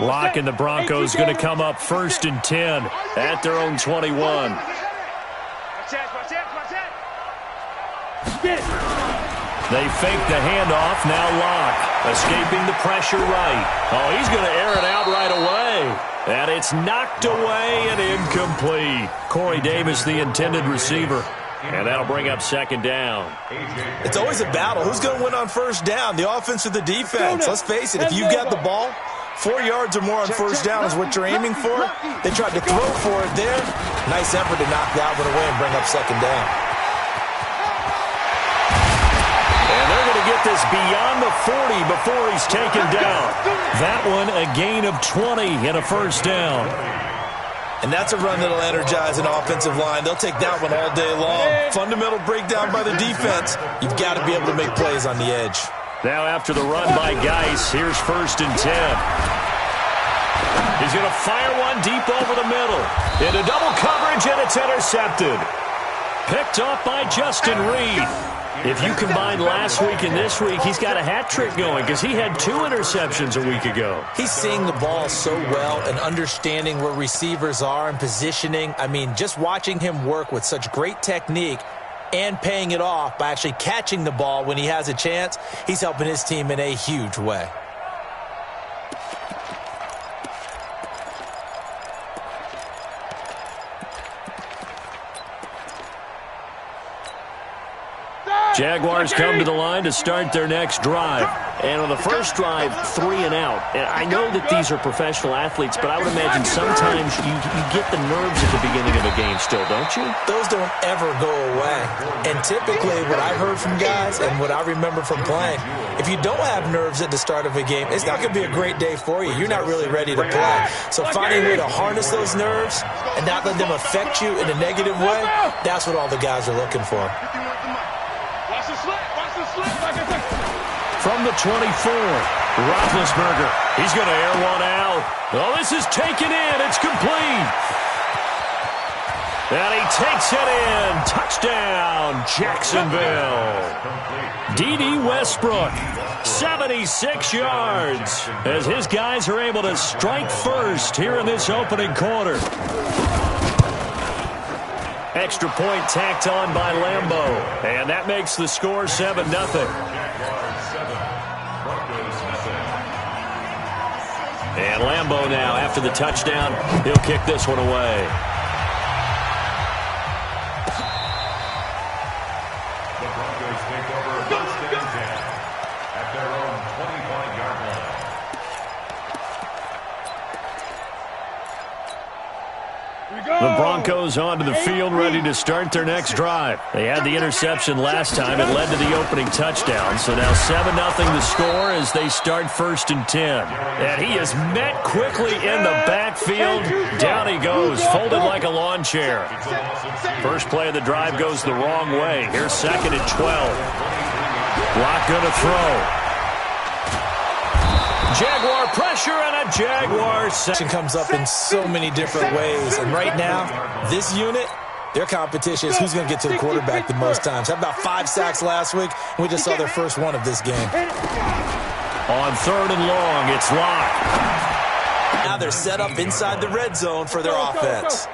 Lock and the Broncos going to come up 1st and 10 at their own 21. They fake the handoff. Now Lock escaping the pressure right. Oh, he's going to air it out right away. And it's knocked away and incomplete. Corey Davis, the intended receiver. And that'll bring up 2nd down. It's always a battle. Who's going to win on 1st down, the offense or the defense? Let's face it, if you've got the ball, 4 yards or more on 1st down is what you're aiming for. They tried to throw for it there. Nice effort to knock that one away and bring up 2nd down. And they're going to get this beyond the 40 before he's taken down. That one a gain of 20 and a 1st down. And that's a run that'll energize an offensive line. They'll take that one all day long. Fundamental breakdown by the defense. You've got to be able to make plays on the edge. Now after the run by Geis, here's 1st and 10. He's going to fire one deep over the middle. Into double coverage, and it's intercepted. Picked off by Justin Reed. If you combine last week and this week, he's got a hat trick going because he had 2 interceptions a week ago. He's seeing the ball so well and understanding where receivers are and positioning. I mean, just watching him work with such great technique and paying it off by actually catching the ball when he has a chance, he's helping his team in a huge way. Jaguars come to the line to start their next drive. And on the first drive, 3 and out. And I know that these are professional athletes, but I would imagine sometimes you get the nerves at the beginning of a game still, don't you? Those don't ever go away. And typically what I've heard from guys and what I remember from playing, if you don't have nerves at the start of a game, it's not going to be a great day for you. You're not really ready to play. So finding a way to harness those nerves and not let them affect you in a negative way, that's what all the guys are looking for. From the 24, Roethlisberger. He's going to air one out. Oh, this is taken in. It's complete. And he takes it in. Touchdown, Jacksonville. D.D. Westbrook, 76 yards, as his guys are able to strike first here in this opening quarter. Extra point tacked on by Lambeau. And that makes the score 7-0. And Lambeau now, after the touchdown, he'll kick this one away. The Broncos take over 1st and 10 at their own 25-yard line. The Broncos onto the field, ready to start their next drive. They had the interception last time. It led to the opening touchdown. So now 7-0 the score as they start 1st and 10. And he is met quickly in the backfield. Down he goes, folded like a lawn chair. First play of the drive goes the wrong way. Here's 2nd and 12. Lock going to throw. Jaguar pressure and a Jaguar section comes up in so many different ways. And right now, this unit, their competition is who's going to get to the quarterback the most times. How about 5 sacks last week? We just saw their first one of this game. On 3rd and long, it's Lock. Now they're set up inside the red zone for their offense.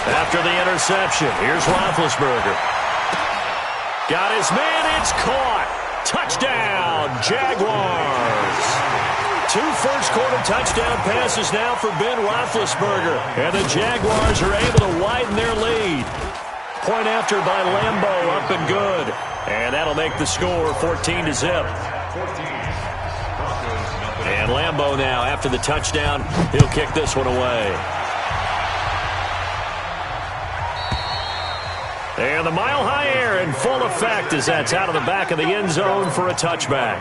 After the interception, here's Roethlisberger. Got his man, it's caught. Touchdown, Jaguars. 2 first-quarter touchdown passes now for Ben Roethlisberger. And the Jaguars are able to widen their lead. Point after by Lambeau, up and good. And that'll make the score 14-0. And Lambeau now, after the touchdown, he'll kick this one away. And the mile-high air in full effect as that's out of the back of the end zone for a touchback.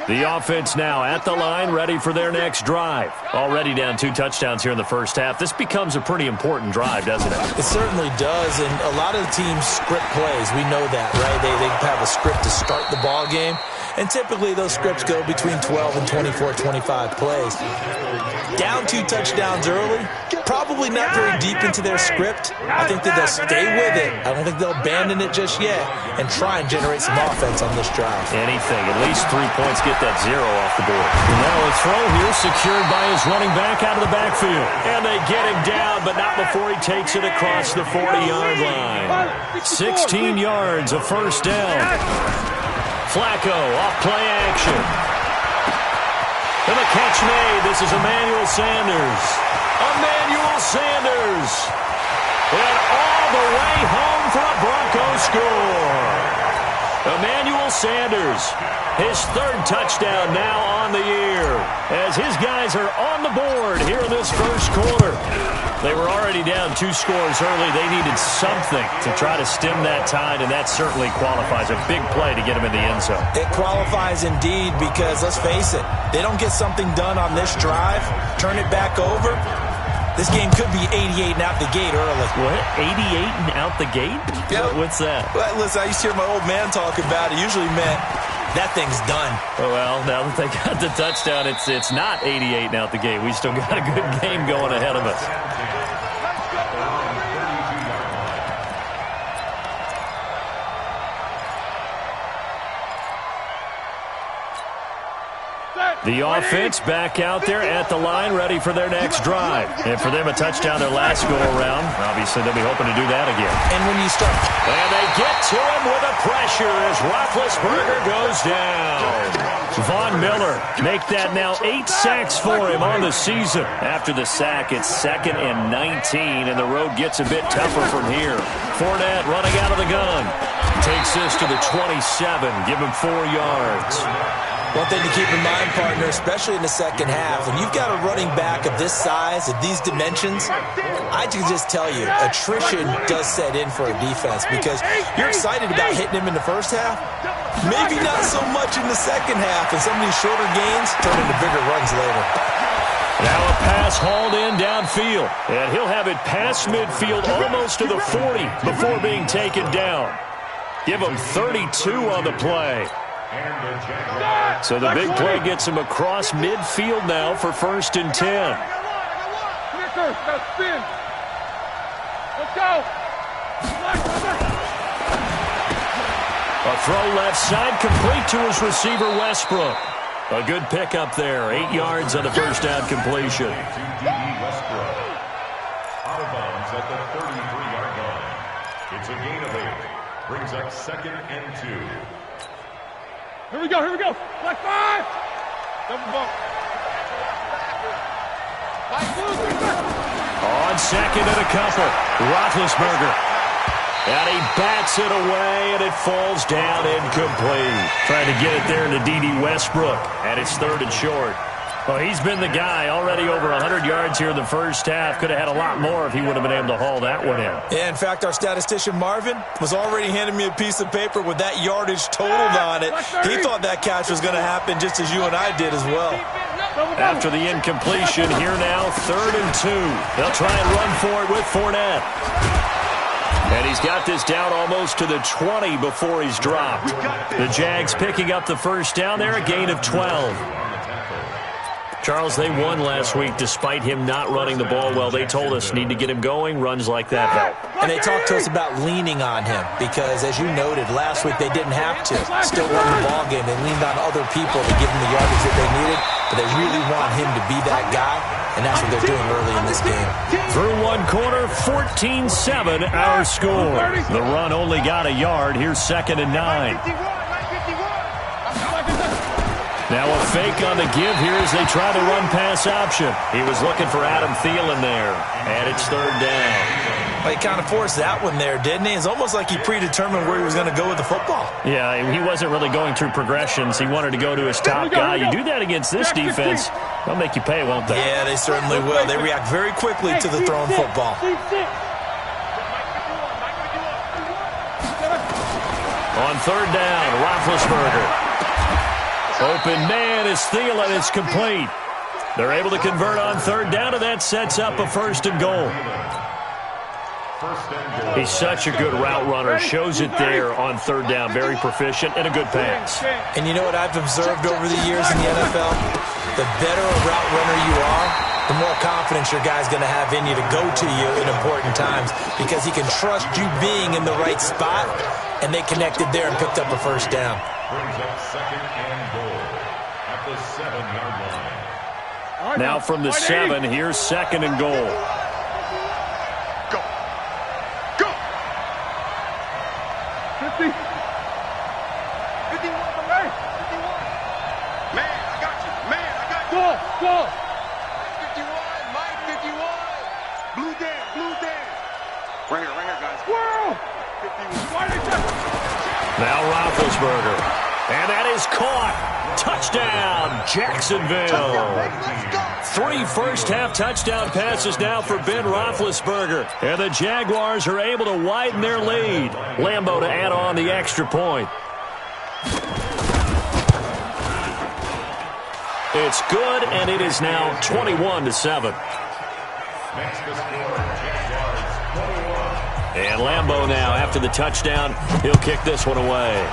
The offense now at the line, ready for their next drive. Already down 2 touchdowns here in the first half. This becomes a pretty important drive, doesn't it? It certainly does, and a lot of the teams script plays. We know that, right? They have a script to start the ball game, and typically those scripts go between 12 and 24, 25 plays. Down 2 touchdowns early, Probably not very deep into their script. I think that they'll stay with it. I don't think they'll abandon it just yet and try and generate some offense on this drive. Anything. At least 3 points, get that 0 off the board. And now a throw here secured by his running back out of the backfield. And they get him down, but not before he takes it across the 40-yard line. 16 yards, a first down. Flacco off play action. And the catch made. This is Emmanuel Sanders. Emmanuel Sanders. And all the way home for a Broncos score. Emmanuel Sanders, his 3rd touchdown now on the year, as his guys are on the board here in this first quarter. They were already down 2 scores early. They needed something to try to stem that tide, and that certainly qualifies. A big play to get them in the end zone. It qualifies indeed because, let's face it, they don't get something done on this drive, turn it back over. This game could be 88 and out the gate early. What? 88 and out the gate? Yeah. What's that? Well, listen, I used to hear my old man talk about it. Usually meant that thing's done. Well, now that they got the touchdown, it's not 88 and out the gate. We still got a good game going ahead of us. The offense back out there at the line, ready for their next drive. And for them, a touchdown their last go-around. Obviously, they'll be hoping to do that again. And when you start... And they get to him with a pressure as Roethlisberger goes down. Von Miller make that now 8 sacks for him on the season. After the sack, it's 2nd and 19, and the road gets a bit tougher from here. Fournette running out of the gun. Takes this to the 27, give him 4 yards. One thing to keep in mind, partner, especially in the second half, when you've got a running back of this size, of these dimensions, I can just tell you, attrition does set in for a defense because you're excited about hitting him in the first half. Maybe not so much in the second half, and some of these shorter gains turn into bigger runs later. Now a pass hauled in downfield, and he'll have it past midfield almost to the 40 before being taken down. Give him 32 on the play. So the big play gets him across midfield now for 1st and 10. A throw left side complete to his receiver Westbrook. A good pickup there. 8 yards on the first down completion. Westbrook. Out of bounds at the 33-yard line. It's a gain of 8. Brings up 2nd and 2. Here we go. Black 5. Double bump. On 2nd and a couple. Roethlisberger. And he bats it away, and it falls down incomplete. Trying to get it there to D.D. Westbrook. And it's 3rd and short. Well, he's been the guy already over 100 yards here in the first half. Could have had a lot more if he would have been able to haul that one in. Yeah, in fact, our statistician Marvin was already handing me a piece of paper with that yardage totaled on it. He thought that catch was going to happen just as you and I did as well. After the incompletion, here now, 3rd and 2. They'll try and run for it with Fournette. And he's got this down almost to the 20 before he's dropped. The Jags picking up the first down there, a gain of 12. Charles, they won last week despite him not running the ball well. They told us need to get him going. Runs like that help. And they talked to us about leaning on him because, as you noted, last week they didn't have to. Still won the ball game. They leaned on other people to give him the yardage that they needed, but they really want him to be that guy, and that's what they're doing early in this game. Through one quarter, 14-7 our score. The run only got a yard. Here's 2nd and 9. Now a fake on the give here as they try the run-pass option. He was looking for Adam Thielen there, and it's 3rd down. Well, he kind of forced that one there, didn't he? It's almost like he predetermined where he was going to go with the football. Yeah, he wasn't really going through progressions. He wanted to go to his top guy. You do that against this defense, they'll make you pay, won't they? Yeah, they certainly will. They react very quickly to the thrown football. On 3rd down, Roethlisberger. Open man is Thielen. It's complete. They're able to convert on 3rd down, and that sets up a 1st and goal. He's such a good route runner. Shows it there on 3rd down. Very proficient and a good pass. And you know what I've observed over the years in the NFL? The better a route runner you are, the more confidence your guy's going to have in you to go to you in important times because he can trust you being in the right spot, and they connected there and picked up a first down. Brings up second and goal at the 7-yard line. Now from the 7, here's second and goal. Go. Go. 50. 51 from me. 51. Man, I got you. Man, I got you. Go. 51. Mike, 51. Blue Dan. Right here, guys. Squirrel. 51. Now Roethlisberger. And that is caught. Touchdown, Jacksonville. 3 first-half touchdown passes now for Ben Roethlisberger. And the Jaguars are able to widen their lead. Lambeau to add on the extra point. It's good, and it is now 21-7. Next to score, Jaguars 21. And Lambeau now, after the touchdown, he'll kick this one away.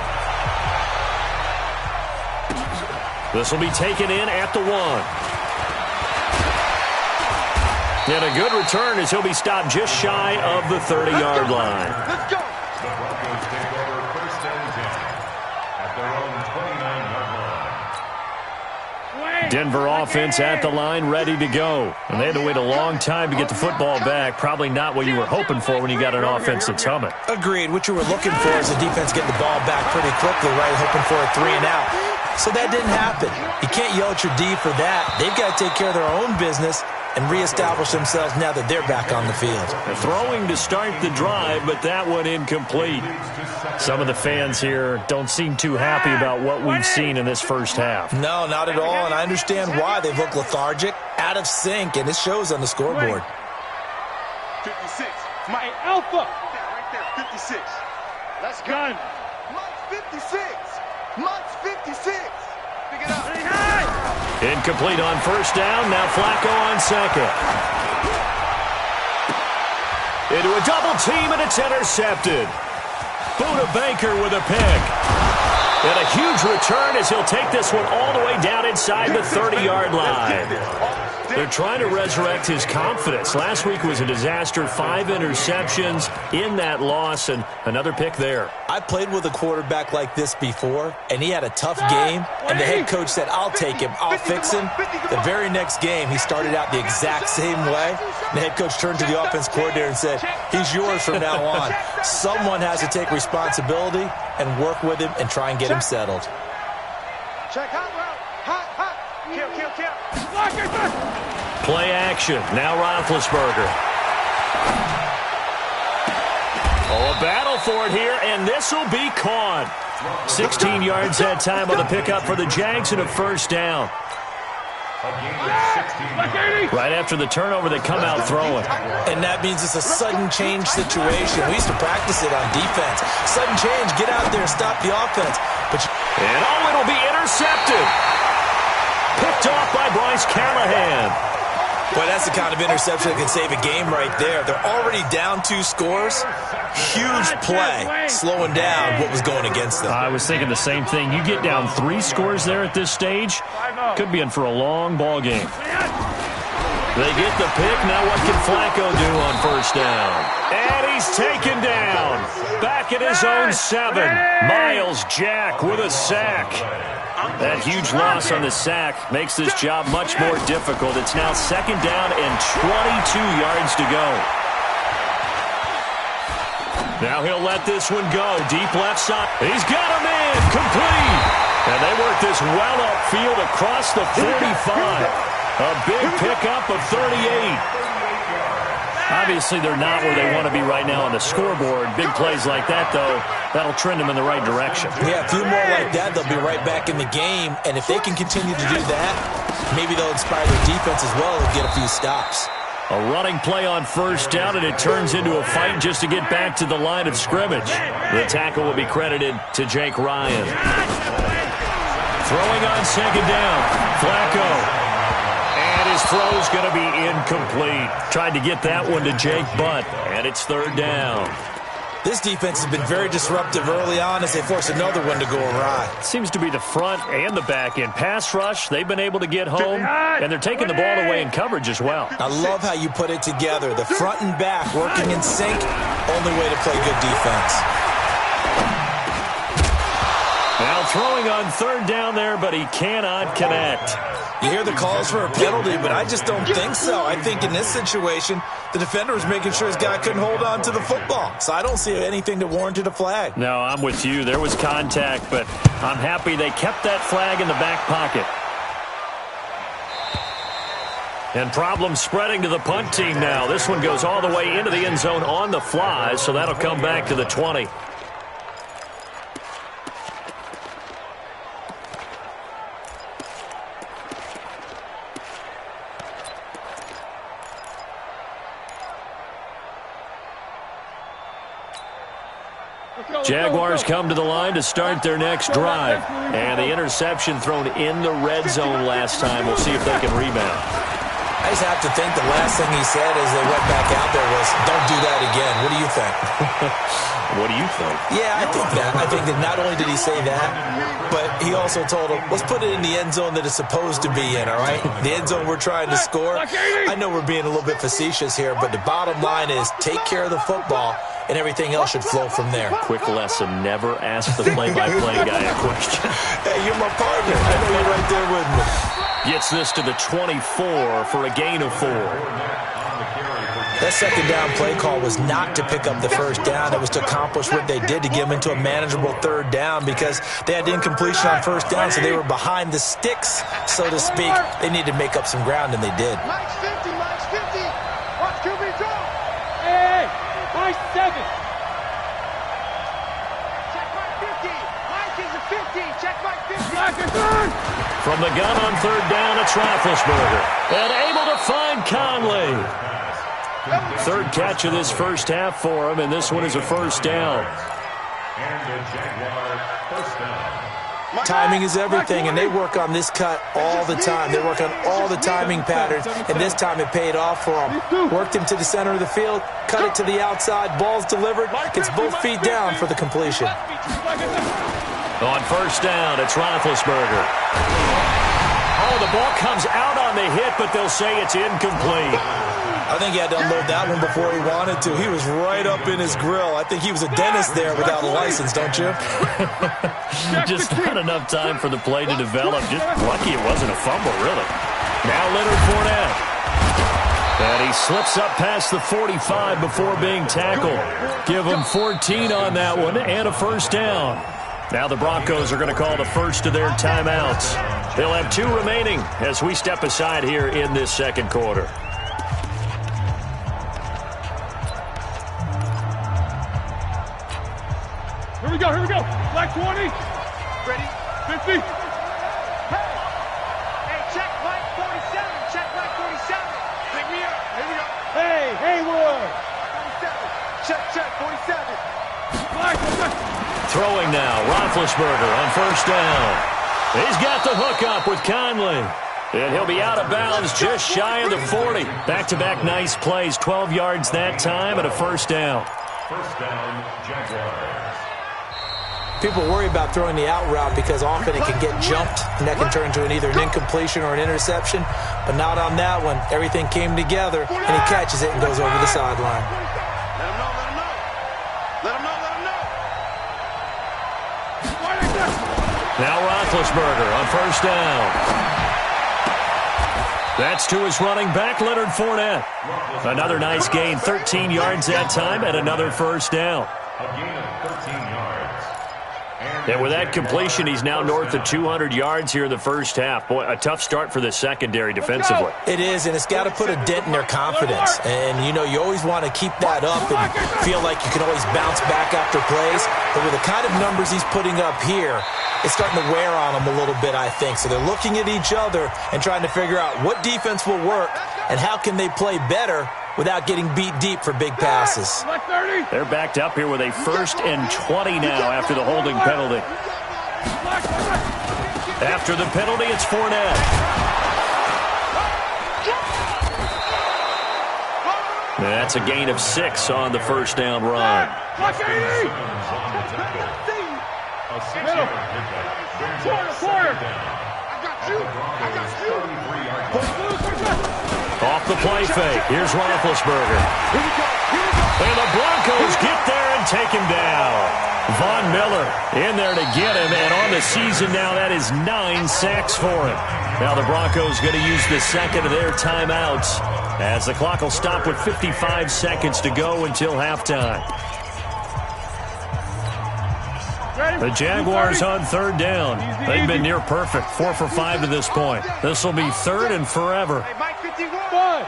This will be taken in at the 1. And a good return as he'll be stopped just shy of the 30-yard line. Let's go. The Broncos take over first and 10 at their own 29-yard line. Denver offense at the line, ready to go. And they had to wait a long time to get the football back. Probably not what you were hoping for when you got an offense that's humming. Agreed. What you were looking for is the defense getting the ball back pretty quickly, right? Hoping for a 3-and-out. So that didn't happen. You can't yell at your D for that. They've got to take care of their own business and reestablish themselves now that they're back on the field. Throwing to start the drive, but that one incomplete. Some of the fans here don't seem too happy about what we've seen in this first half. No, not at all, and I understand why. They've looked lethargic, out of sync, and it shows on the scoreboard. 56. My alpha. Right there, 56. Let's go. Months 56. Months 56. Pick it up. Incomplete on first down. Now Flacco on second. Into a double team, and it's intercepted. Buda Baker with a pick. And a huge return as he'll take this one all the way down inside the 30-yard line. They're trying to resurrect his confidence. Last week was a disaster. 5 interceptions in that loss, and another pick there. I played with a quarterback like this before, and he had a tough game, and the head coach said, I'll take him, I'll fix him. The very next game, he started out the exact same way. The head coach turned to the offense coordinator and said, he's yours from now on. Someone has to take responsibility and work with him and try and get him settled. Check hot route. Hot. Kill. Play action. Now Roethlisberger. Oh, a battle for it here, and this will be caught. 16 yards that time on the pickup for the Jags and a first down. Right after the turnover, they come out throwing. And that means it's a sudden change situation. We used to practice it on defense. Sudden change, get out there, stop the offense. And it'll be intercepted. Picked off by Bryce Callahan. Boy, that's the kind of interception that can save a game right there. They're already down 2 scores. Huge play, slowing down what was going against them. I was thinking the same thing. You get down 3 scores there at this stage, could be in for a long ball game. They get the pick. Now what can Flacco do on first down? And he's taken down. Back at his own 7. Miles Jack with a sack. That huge loss on the sack makes this job much more difficult. It's now second down and 22 yards to go. Now he'll let this one go. Deep left side. He's got him in. Complete. And they work this well upfield across the 45. A big pickup of 38. Obviously, they're not where they want to be right now on the scoreboard. Big plays like that, though, that'll trend them in the right direction. Yeah, a few more like that, they'll be right back in the game. And if they can continue to do that, maybe they'll inspire their defense as well and get a few stops. A running play on first down, and it turns into a fight just to get back to the line of scrimmage. The tackle will be credited to Jake Ryan. Throwing on second down, Flacco. And his throw's going to be incomplete. Tried to get that one to Jake Butt, and it's third down. This defense has been very disruptive early on as they force another one to go awry. Seems to be the front and the back end. Pass rush, they've been able to get home, and they're taking the ball away in coverage as well. I love how you put it together. The front and back working in sync, only way to play good defense. Now throwing on third down there, but he cannot connect. You hear the calls for a penalty, but I just don't think so. I think in this situation, the defender was making sure his guy couldn't hold on to the football. So I don't see anything that warranted a flag. No, I'm with you. There was contact, but I'm happy they kept that flag in the back pocket. And problems spreading to the punt team now. This one goes all the way into the end zone on the fly, so that'll come back to the 20. Jaguars come to the line to start their next drive. And the interception thrown in the red zone last time. We'll see if they can rebound. I just have to think the last thing he said as they went back out there was, don't do that again. What do you think? What do you think? Yeah, I think that. I think that not only did he say that, but he also told him, let's put it in the end zone that it's supposed to be in, all right? The end zone we're trying to score. I know we're being a little bit facetious here, but the bottom line is take care of the football, and everything else should flow from there. Quick lesson, never ask the play-by-play guy a question. Hey, you're my partner. I know you're right there with me. Gets this to the 24 for a gain of 4. That second down play call was not to pick up the first down. It was to accomplish what they did to get them into a manageable third down because they had incompletion on first down, so they were behind the sticks, so to speak. They needed to make up some ground, and they did. Mike's 50, Mike's 50. Watch QB draw. Hey, Mike's 7. Check Mike 50. Mike is a 50. Check Mike 50. Mike is on. From the gun on third down, it's Roethlisberger. And able to find Conley. Third catch of this first half for him, and this one is a first down. Timing is everything, and they work on this cut all the time. They work on all the timing patterns, and this time it paid off for them. Worked him to the center of the field, cut it to the outside, ball's delivered, gets both feet down for the completion. On first down, it's Roethlisberger. Oh, the ball comes out on the hit, but they'll say it's incomplete. I think he had to unload that one before he wanted to. He was right up in his grill. I think he was a dentist there without a license, don't you? Just not enough time for the play to develop. Just lucky it wasn't a fumble, really. Now Leonard Fournette. And he slips up past the 45 before being tackled. Give him 14 on that one and a first down. Now the Broncos are going to call the first of their timeouts. They'll have 2 remaining as we step aside here in this second quarter. Here we go. Black 20. Ready? 50. Hey, check Mike 47. Check Mike 47. Pick me up. Here we go. Hey, Haywood. 47. Check 47. Black. Throwing now, Roethlisberger on first down. He's got the hook up with Conley. And he'll be out of bounds just shy of the 40. Back-to-back nice plays, 12 yards that time and a first down. First down, Jaguars. People worry about throwing the out route because often it can get jumped, and that can turn into either an incompletion or an interception. But not on that one. Everything came together, and he catches it and goes over the sideline. Let him know. Let him know. Now Roethlisberger on first down. That's to his running back, Leonard Fournette. Another nice gain, 13 yards that time, and another first down. A gain of 13 yards. And with that completion, he's now north of 200 yards here in the first half. Boy, a tough start for the secondary defensively. It is, and it's got to put a dent in their confidence. And, you always want to keep that up and feel like you can always bounce back after plays. But with the kind of numbers he's putting up here, it's starting to wear on them a little bit, I think. So they're looking at each other and trying to figure out what defense will work and how can they play better without getting beat deep for big passes. They're backed up here with a 1st and 20 now after the holding penalty. After the penalty, it's Fournette. That's a gain of 6 on the first down run. Off the play fake. Here's Roethlisberger. And the Broncos get there and take him down. Von Miller in there to get him, and on the season now, that is 9 sacks for him. Now the Broncos going to use the second of their timeouts as the clock will stop with 55 seconds to go until halftime. The Jaguars on third down. They've been near perfect, 4 for 5 to this point. This will be third and forever. Hey, Mike, 51. Bud.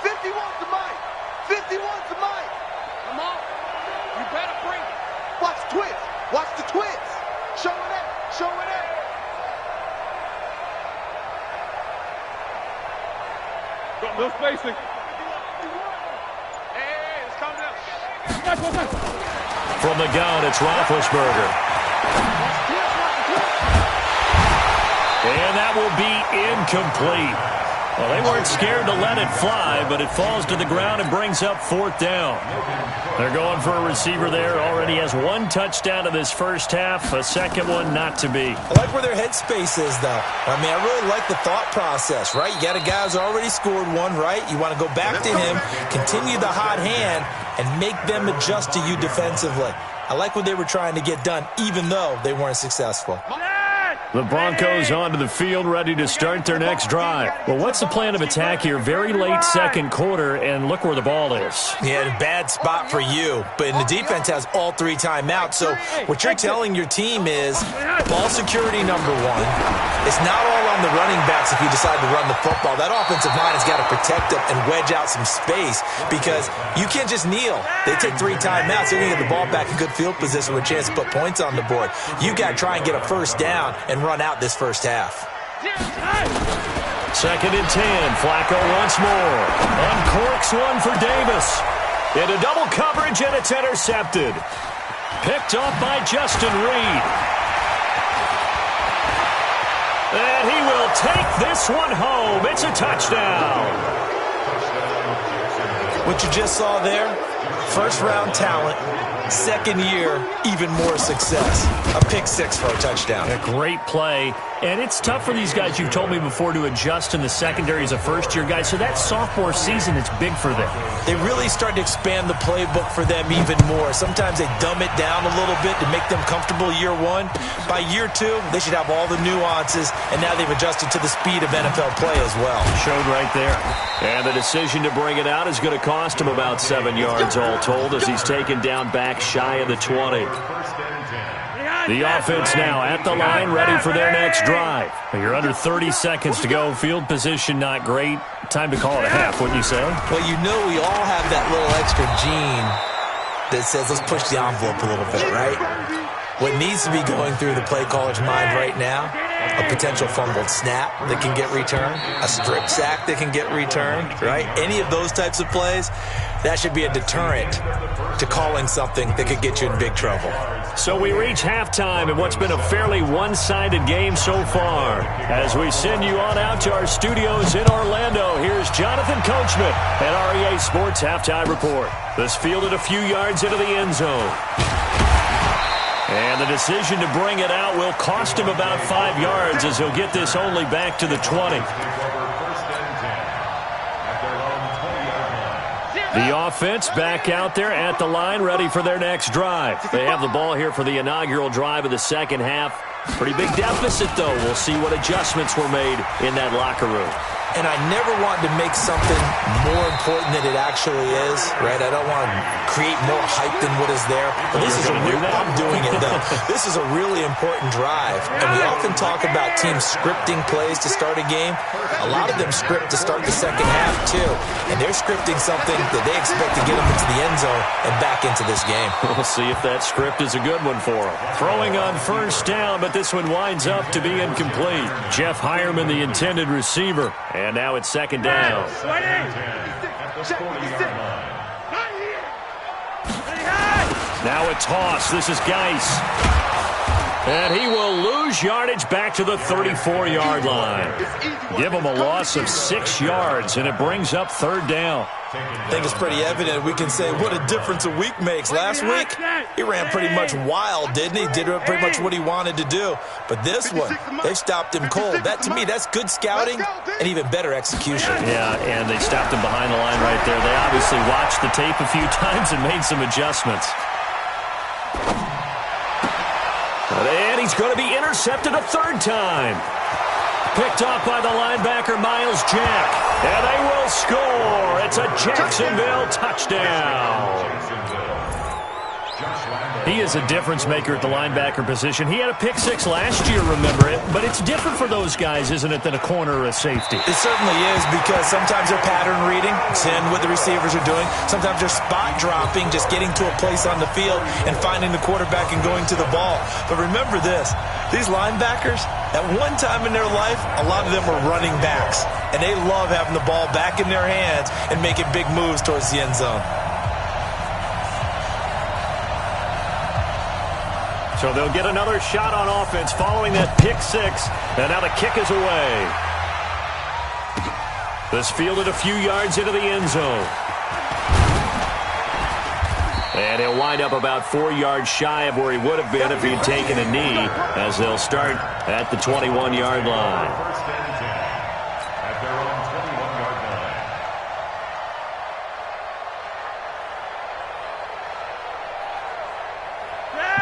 51's the Mike. 51's the Mike. Come on. You better bring it. Watch twist. Watch the twist. Show it up. No spacing. Hey, it's coming up. From the gun, it's Roethlisberger. And that will be incomplete. Well, they weren't scared to let it fly, but it falls to the ground and brings up fourth down. They're going for a receiver there. Already has 1 touchdown in this first half, a second one not to be. I like where their headspace is, though. I mean, I really like the thought process, right? You got a guy who's already scored one, right? You want to go back to him, continue the hot hand, and make them adjust to you defensively. I like what they were trying to get done, even though they weren't successful. The Broncos onto the field, ready to start their next drive. Well, what's the plan of attack here? Very late second quarter, and look where the ball is. Yeah, a bad spot for you, but the defense has all 3 timeouts. So what you're telling your team is ball security number 1. It's not all on the running backs if you decide to run the football. That offensive line has got to protect them and wedge out some space because you can't just kneel. They take 3 timeouts. They're going to get the ball back in good field position with a chance to put points on the board. You got to try and get a first down and run out this first half. Second and 10. Flacco once more. Uncorks one for Davis. Into double coverage, and it's intercepted. Picked off by Justin Reed. And he will take this one home. It's a touchdown. What you just saw there, first-round talent, second year, even more success. A pick 6 for a touchdown. A great play. And it's tough for these guys, you've told me before, to adjust in the secondary as a first-year guy. So that sophomore season is big for them. They really start to expand the playbook for them even more. Sometimes they dumb it down a little bit to make them comfortable year 1. By year 2, they should have all the nuances, and now they've adjusted to the speed of NFL play as well. Showed right there. And the decision to bring it out is going to cost him about 7 yards all told as he's taken down back shy of the 20. The offense now at the line, ready for their next drive. You're under 30 seconds to go. Field position not great. Time to call it a half, wouldn't you say? Well, you know we all have that little extra gene that says let's push the envelope a little bit, right? What needs to be going through the play caller's mind right now, a potential fumbled snap that can get returned, a strip sack that can get returned, right? Any of those types of plays, that should be a deterrent to calling something that could get you in big trouble. So we reach halftime in what's been a fairly one-sided game so far. As we send you on out to our studios in Orlando, here's Jonathan Coachman at REA Sports Halftime Report. This fielded a few yards into the end zone. And the decision to bring it out will cost him about 5 yards as he'll get this only back to the 20. The offense back out there at the line, ready for their next drive. They have the ball here for the inaugural drive of the second half. Pretty big deficit, though. We'll see what adjustments were made in that locker room. And I never want to make something more important than it actually is, right? I don't want to create more hype than what is there. But this is I'm doing it, though. This is a really important drive. And we often talk about teams scripting plays to start a game. A lot of them script to start the second half, too. And they're scripting something that they expect to get them into the end zone and back into this game. We'll see if that script is a good one for them. Throwing on first down, but this one winds up to be incomplete. Jeff Hireman, the intended receiver. And now it's second down. Now a toss. This is Geis. And he will lose yardage back to the 34-yard line. Give him a loss of 6 yards, and it brings up third down. I think it's pretty evident. We can say what a difference a week makes. Last week, he ran pretty much wild, didn't he? Did pretty much what he wanted to do. But this one, they stopped him cold. That, to me, that's good scouting and even better execution. Yeah, and they stopped him behind the line right there. They obviously watched the tape a few times and made some adjustments. And he's going to be intercepted a third time. Picked off by the linebacker, Miles Jack. And they will score. It's a Jacksonville touchdown. He is a difference maker at the linebacker position. He had a pick 6 last year, remember it. But it's different for those guys, isn't it, than a corner or a safety? It certainly is, because sometimes they're pattern reading, seeing what the receivers are doing. Sometimes they're spot dropping, just getting to a place on the field and finding the quarterback and going to the ball. But remember this, these linebackers, at one time in their life, a lot of them were running backs. And they love having the ball back in their hands and making big moves towards the end zone. So they'll get another shot on offense following that pick 6. And now the kick is away. This fielded a few yards into the end zone. And he'll wind up about 4 yards shy of where he would have been if he'd taken a knee, as they'll start at the 21-yard line. First and 10 at their own 21-yard line.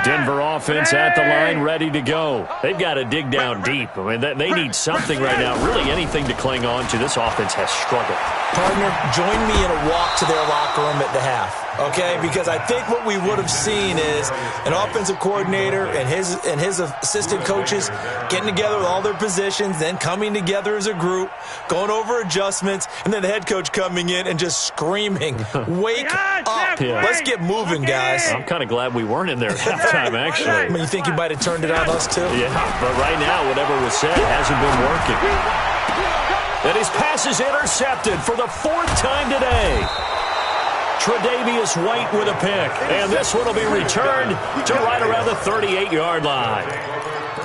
Denver offense at the line, ready to go. They've got to dig down deep. I mean, they need something right now, really anything to cling on to. This offense has struggled. Partner, join me in a walk to their locker room at the half. Okay, because I think what we would have seen is an offensive coordinator and his assistant coaches getting together with all their positions, then coming together as a group, going over adjustments, and then the head coach coming in and just screaming, "Wake up! Yeah. Let's get moving, guys." I'm kind of glad we weren't in there at halftime, actually. I mean, you think you might have turned it on us too? Yeah, but right now, whatever was said hasn't been working. And his pass is intercepted for the 4th time today. Tre'Davious White with a pick. And this one will be returned to right around the 38-yard line.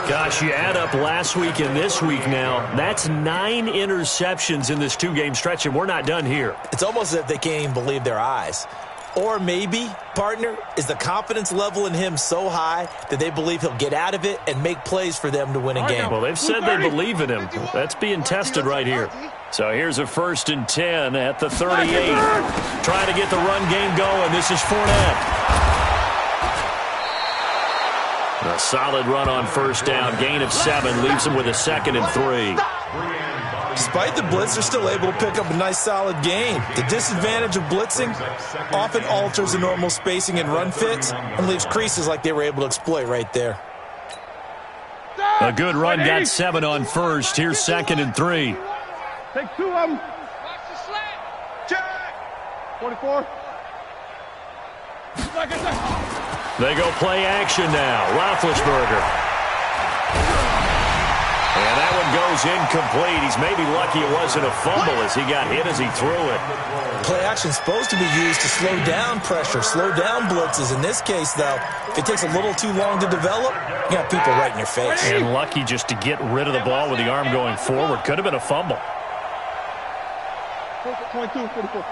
Gosh, you add up last week and this week now. That's 9 interceptions in this 2-game stretch, and we're not done here. It's almost as if they can't even believe their eyes. Or maybe, partner, is the confidence level in him so high that they believe he'll get out of it and make plays for them to win a game. Well, they've said they believe in him. That's being tested right here. So here's a 1st and 10 at the 38. Trying to get the run game going. This is Fournette. A solid run on 1st down. Gain of 7 leaves them with a 2nd and 3. Despite the blitz, they're still able to pick up a nice, solid gain. The disadvantage of blitzing often alters the normal spacing and run fits and leaves creases like they were able to exploit right there. A good run got 7 on 1st. Here's 2nd and 3. Take 2 of them. Watch the slant. Check. 44. They go play action now. Roethlisberger. And that one goes incomplete. He's maybe lucky it wasn't a fumble as he got hit as he threw it. Play action is supposed to be used to slow down pressure, slow down blitzes. In this case, though, if it takes a little too long to develop, you got people right in your face. And lucky just to get rid of the ball with the arm going forward. Could have been a fumble. 22, 44.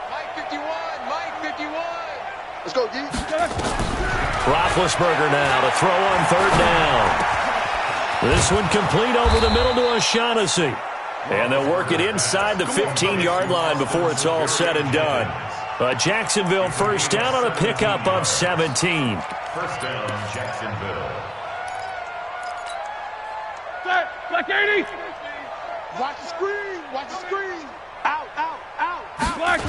Mike 51, Mike 51. Let's go, D. Roethlisberger now to throw on 3rd down. This one complete over the middle to O'Shaughnessy. And they'll work it inside the 15-yard line before it's all said and done. A Jacksonville 1st down on a pickup of 17. 1st down, Jacksonville. Black 80. Watch the screen, watch the screen. Out, out, out, out. Black,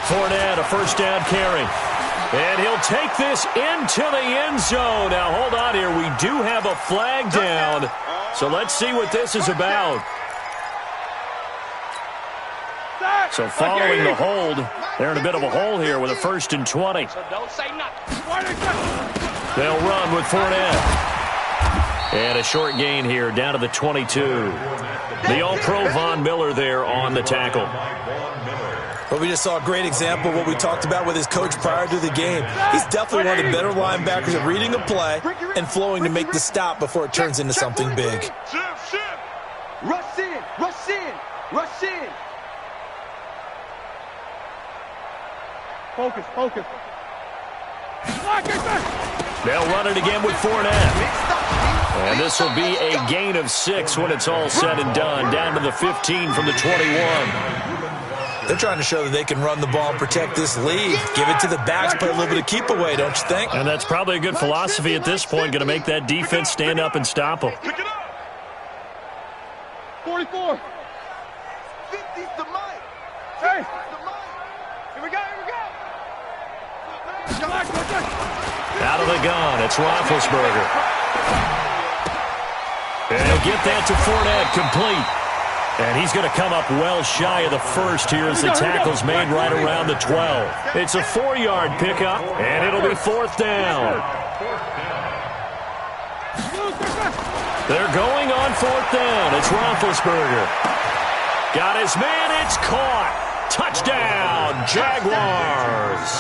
Fournette, a 1st down carry. And he'll take this into the end zone. Now, hold on here. We do have a flag down. So let's see what this is about. So following the hold, they're in a bit of a hole here with a 1st and 20. So don't say nothing. They'll run with Fournette. And a short gain here down to the 22. The All-Pro Von Miller there on the tackle. But we just saw a great example of what we talked about with his coach prior to the game. He's definitely one of the better linebackers at reading a play and flowing to make the stop before it turns into something big. Rush in, rush in, rush in. Focus, focus. They'll run it again with Fournette. And this will be a gain of 6 when it's all said and done. Down to the 15 from the 21. They're trying to show that they can run the ball and protect this lead. Give it to the backs, play a little bit of keep away, don't you think? And that's probably a good philosophy at this point. Going to make that defense stand up and stop them. 44. 50's the mic. Hey. Here we go, here we go. Out of the gun, it's Roethlisberger. And he'll get that to Fournette, complete. And he's going to come up well shy of the first here as the tackle's made right around the 12. It's a 4-yard pickup, and it'll be 4th down. They're going on 4th down. It's Roethlisberger. Got his man. It's caught. Touchdown, Jaguars.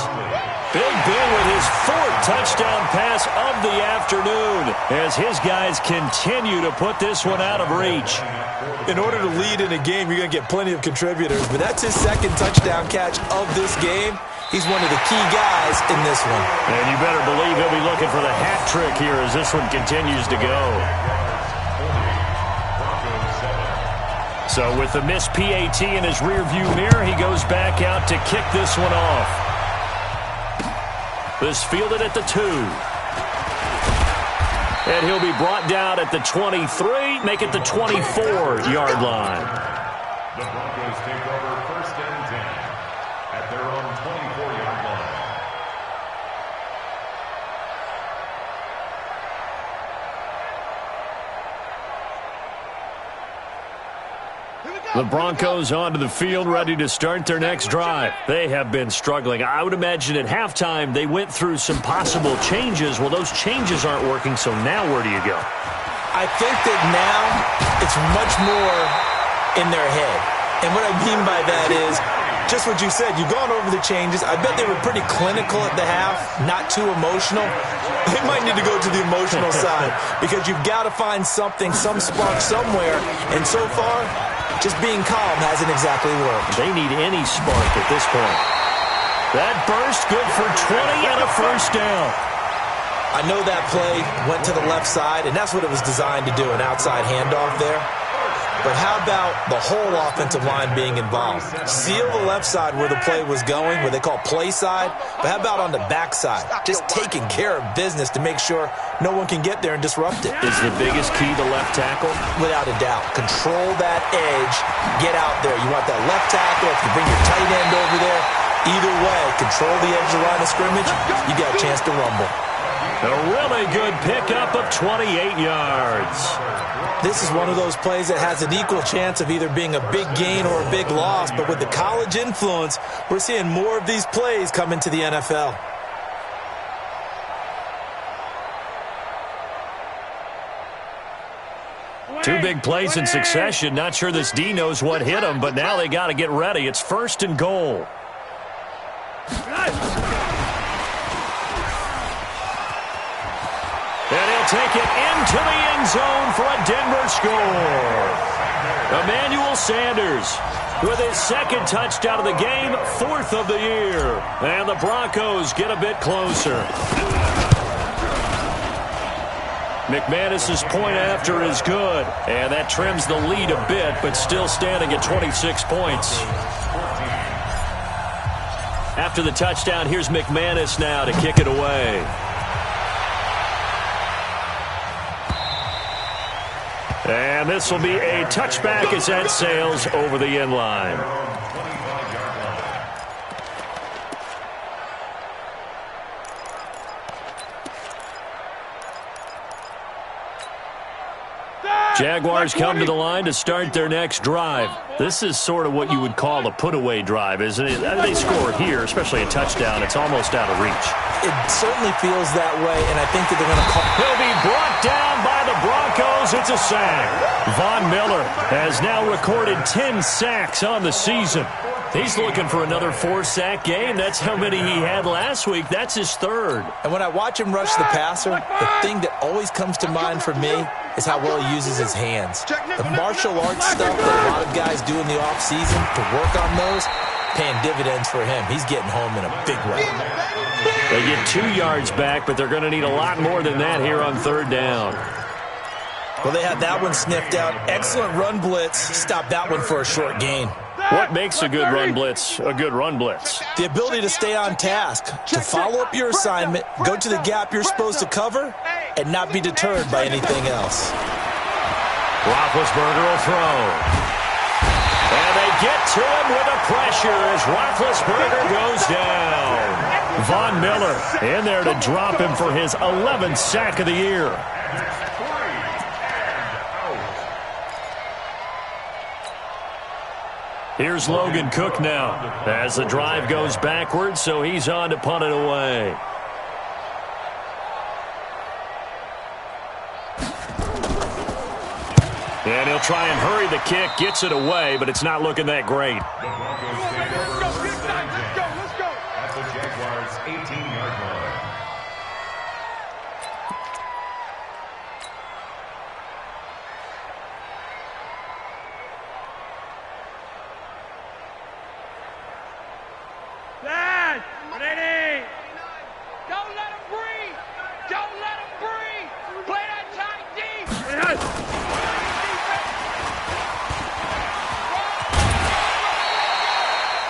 Big Ben with his 4th touchdown pass of the afternoon as his guys continue to put this one out of reach. In order to lead in a game, you're going to get plenty of contributors, but that's his 2nd touchdown catch of this game. He's one of the key guys in this one. And you better believe he'll be looking for the hat trick here as this one continues to go. So with the missed PAT in his rearview mirror, he goes back out to kick this one off. This fielded at the 2. And he'll be brought down at the 23, make it the 24-yard line. The Broncos take over 1st and 10 at their own 24-yard line. The Broncos onto the field, ready to start their next drive. They have been struggling. I would imagine at halftime they went through some possible changes. Well, those changes aren't working, so now where do you go? I think that now it's much more in their head. And what I mean by that is just what you said. You've gone over the changes. I bet they were pretty clinical at the half, not too emotional. They might need to go to the emotional side because you've got to find something, some spark somewhere. And so far, just being calm hasn't exactly worked. They need any spark at this point. That burst good for 20 and a 1st down. I know that play went to the left side, and that's what it was designed to do, an outside handoff there. But how about the whole offensive line being involved? Seal the left side where the play was going, where they call play side. But how about on the back side? Just taking care of business to make sure no one can get there and disrupt it. Is the biggest key the left tackle? Without a doubt. Control that edge. Get out there. You want that left tackle. If you bring your tight end over there, either way, control the edge of the line of scrimmage, you got a chance to rumble. A really good pickup of 28 yards. This is one of those plays that has an equal chance of either being a big gain or a big loss, but with the college influence, we're seeing more of these plays come into the NFL. Two big plays in succession. Not sure this D knows what hit him, but now they got to get ready. It's 1st and goal. And he'll take it into the end zone for a Denver score. Emmanuel Sanders with his 2nd touchdown of the game, 4th of the year. And the Broncos get a bit closer. McManus's point after is good. And that trims the lead a bit, but still standing at 26 points. After the touchdown, here's McManus now to kick it away. And this will be a touchback as that sails over the end line. Jaguars come to the line to start their next drive. This is sort of what you would call a put-away drive, isn't it? They score here, especially a touchdown. It's almost out of reach. It certainly feels that way, and I think that they're going to call. He'll be brought down by the Broncos. It's a sack. Von Miller has now recorded 10 sacks on the season. He's looking for another 4-sack game. That's how many he had last week. That's his third. And when I watch him rush the passer, the thing that always comes to mind for me is how well he uses his hands. The martial arts stuff that a lot of guys do in the offseason to work on those, paying dividends for him. He's getting home in a big way. They get 2 yards back, but they're going to need a lot more than that here on third down. Well, they had that one sniffed out. Excellent run blitz. Stop that one for a short gain. What makes a good run blitz a good run blitz? The ability to stay on task, to follow up your assignment, go to the gap you're supposed to cover, and not be deterred by anything else. Roethlisberger will throw. And they get to him with the pressure as Roethlisberger goes down. Von Miller in there to drop him for his 11th sack of the year. Here's Logan Cook now as the drive goes backwards, so he's on to punt it away. And he'll try and hurry the kick, gets it away, but it's not looking that great. At the Jaguars' 18-yard line. Dad, ready. Don't let him breathe. Don't let him breathe. Play that tight deep.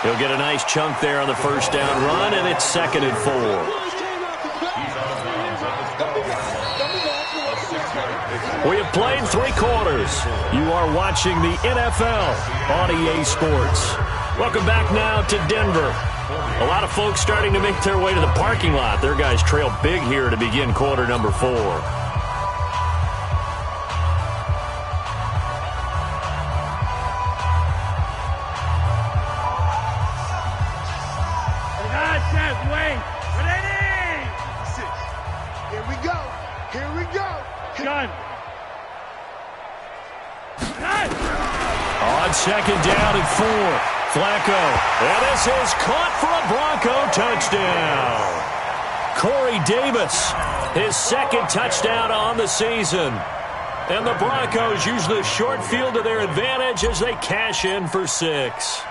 He'll get a nice chunk there on the first down run, and it's 2nd and 4. We have played 3 quarters. You are watching the NFL on EA Sports. Welcome back now to Denver. A lot of folks starting to make their way to the parking lot. Their guys trail big here to begin quarter number 4. On 2nd down and 4, Flacco. And this is caught for a Bronco touchdown. Corey Davis, his 2nd touchdown on the season. And the Broncos use the short field to their advantage as they cash in for 6.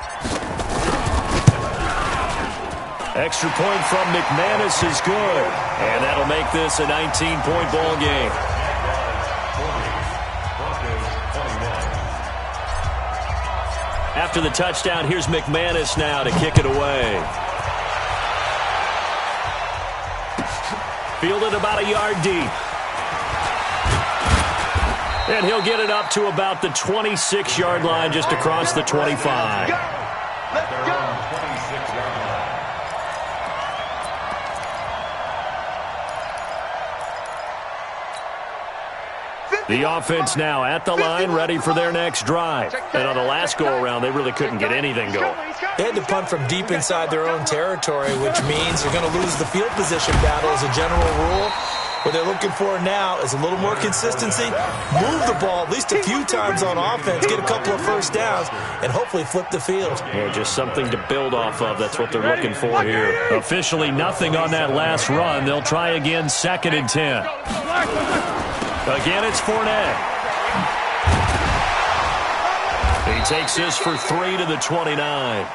Extra point from McManus is good. And that'll make this a 19-point ball game. After the touchdown, here's McManus now to kick it away. Fielded about a yard deep. And he'll get it up to about the 26-yard line, just across the 25. Let's go. The offense now at the line, ready for their next drive. And on the last go-around, they really couldn't get anything going. They had to punt from deep inside their own territory, which means they're going to lose the field position battle as a general rule. What they're looking for now is a little more consistency, move the ball at least a few times on offense, get a couple of first downs, and hopefully flip the field. Yeah, just something to build off of. That's what they're looking for here. Officially nothing on that last run. They'll try again, 2nd and 10. Again, it's Fournette. He takes this for 3 to the 29.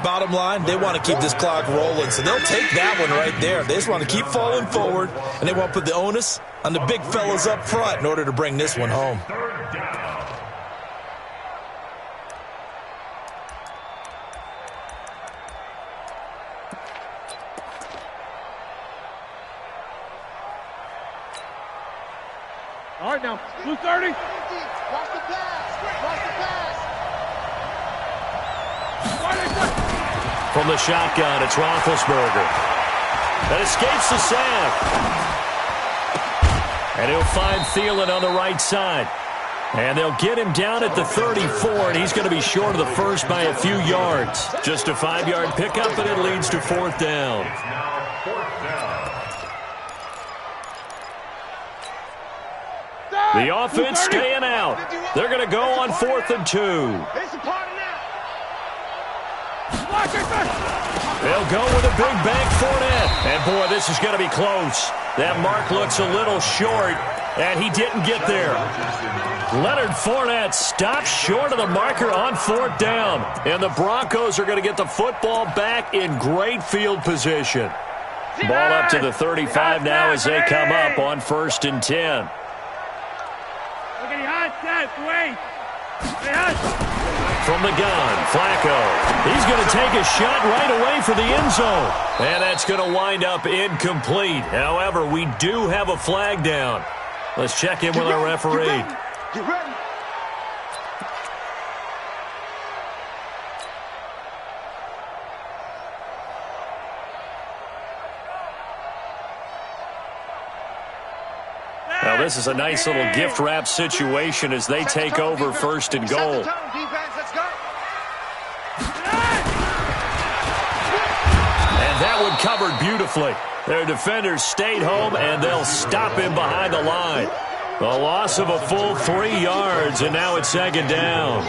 Bottom line, they want to keep this clock rolling, so they'll take that one right there. They just want to keep falling forward, and they want to put the onus on the big fellas up front in order to bring this one home. All right, now, blue 30. Watch the pass. Watch the pass. From the shotgun, it's Roethlisberger. That escapes the sack. And he'll find Thielen on the right side. And they'll get him down at the 34, and he's going to be short of the first by a few yards. Just a 5-yard pickup, and it leads to 4th down. It's now 4th down. The offense staying out. They're going to go on 4th and 2. It's a party now. They'll go with a big bank Fournette. And, boy, this is going to be close. That mark looks a little short, and he didn't get there. Leonard Fournette stops short of the marker on 4th down. And the Broncos are going to get the football back in great field position. Ball up to the 35 now as they come up on 1st and 10. From the gun, Flacco. He's going to take a shot right away for the end zone. And that's going to wind up incomplete. However, we do have a flag down. Let's check in with our referee. Get ready. Now, this is a nice little gift wrap situation as they take over 1st and goal. And that one covered beautifully. Their defenders stayed home, and they'll stop him behind the line. A loss of a full 3 yards, and now it's 2nd down.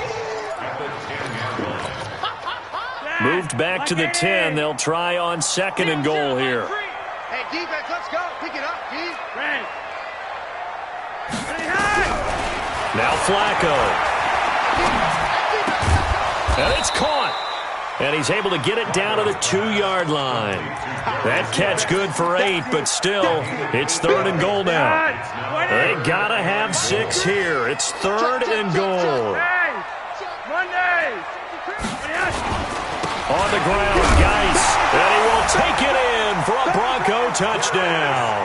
Moved back to the 10. They'll try on 2nd and goal here. Hey, defense, let's go. Pick it up, D. Now Flacco. And it's caught. And he's able to get it down to the 2-yard line. That catch good for 8, but still, it's 3rd and goal now. They got to have 6 here. It's 3rd and goal. On the ground, Geis. And he will take it in for a Bronco touchdown.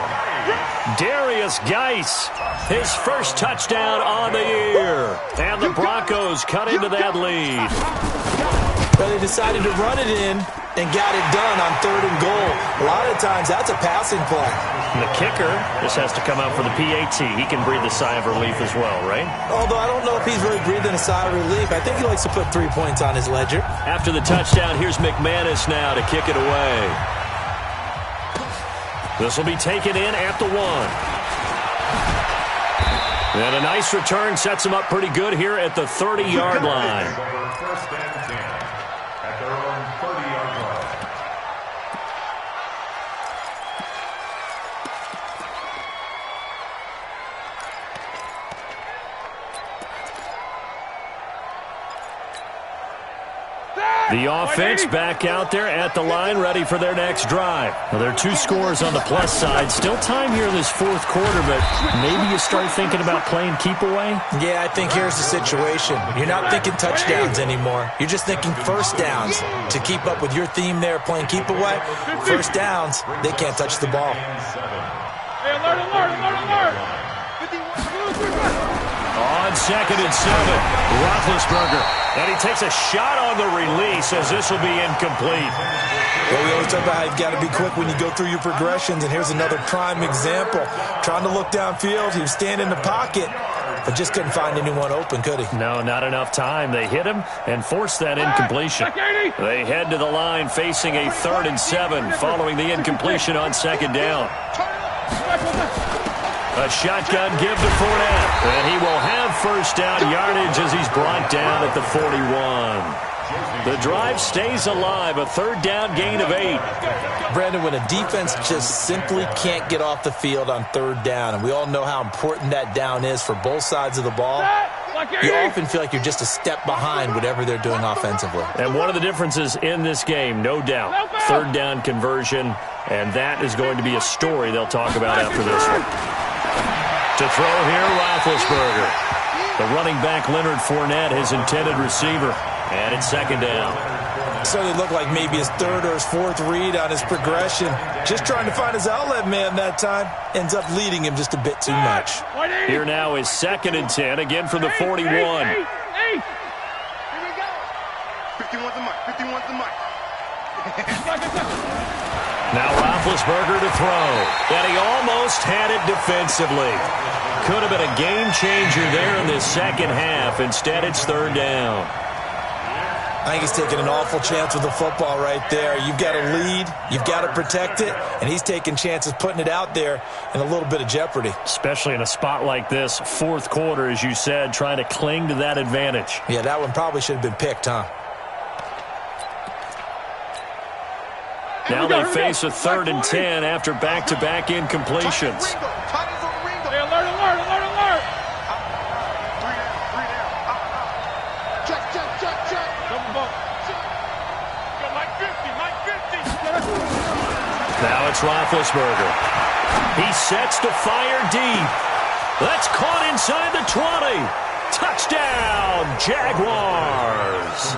Darius Geis, his first touchdown on the year. And the Broncos cut into that lead. But they decided to run it in and got it done on 3rd and goal. A lot of times, that's a passing play. And the kicker, this has to come out for the PAT. He can breathe a sigh of relief as well, right? Although I don't know if he's really breathing a sigh of relief. I think he likes to put 3 points on his ledger. After the touchdown, here's McManus now to kick it away. This will be taken in at the 1. And a nice return sets him up pretty good here at the 30-yard line. First and 10 at their own 30-yard line. The offense back out there at the line, ready for their next drive. Well, there are 2 scores on the plus side. Still time here in this 4th quarter, but maybe you start thinking about playing keep away? Yeah, I think here's the situation. You're not thinking touchdowns anymore. You're just thinking first downs. To keep up with your theme there, playing keep away, first downs, they can't touch the ball. Hey, alert, alert, alert, alert. 51. On 2nd and 7, Roethlisberger. And he takes a shot on the release as this will be incomplete. Well, we always talk about how you've got to be quick when you go through your progressions, and here's another prime example. Trying to look downfield, he was standing in the pocket, but just couldn't find anyone open, could he? No, not enough time. They hit him and forced that incompletion. They head to the line facing a 3rd and 7 following the incompletion on 2nd down. A shotgun give to Fournette, and he will have first down yardage as he's brought down at the 41. The drive stays alive, a 3rd down gain of 8. Brandon, when a defense just simply can't get off the field on 3rd down, and we all know how important that down is for both sides of the ball, you often feel like you're just a step behind whatever they're doing offensively. And one of the differences in this game, no doubt, 3rd down conversion, and that is going to be a story they'll talk about after this one. To throw here, Roethlisberger. The running back, Leonard Fournette, his intended receiver. And it's 2nd down. So it looked like maybe his 3rd or his 4th read on his progression. Just trying to find his outlet man that time. Ends up leading him just a bit too much. Here now is 2nd and 10, again from the 41. Here we go. 51's the mic. 51's the mic. Now Roethlisberger to throw. And he almost had it defensively. Could have been a game changer there in the 2nd half. Instead, it's 3rd down. I think he's taking an awful chance with the football right there. You've got to lead, you've got to protect it, and he's taking chances putting it out there in a little bit of jeopardy. Especially in a spot like this, fourth quarter, as you said, trying to cling to that advantage. Yeah, that one probably should have been picked, huh? Now they face a 3rd and 10 after back-to-back incompletions. Hey, alert, alert, alert, alert! Check. Double bump. Go Mike 50. Now it's Roethlisberger. He sets to fire deep. That's caught inside the 20. Touchdown, Jaguars.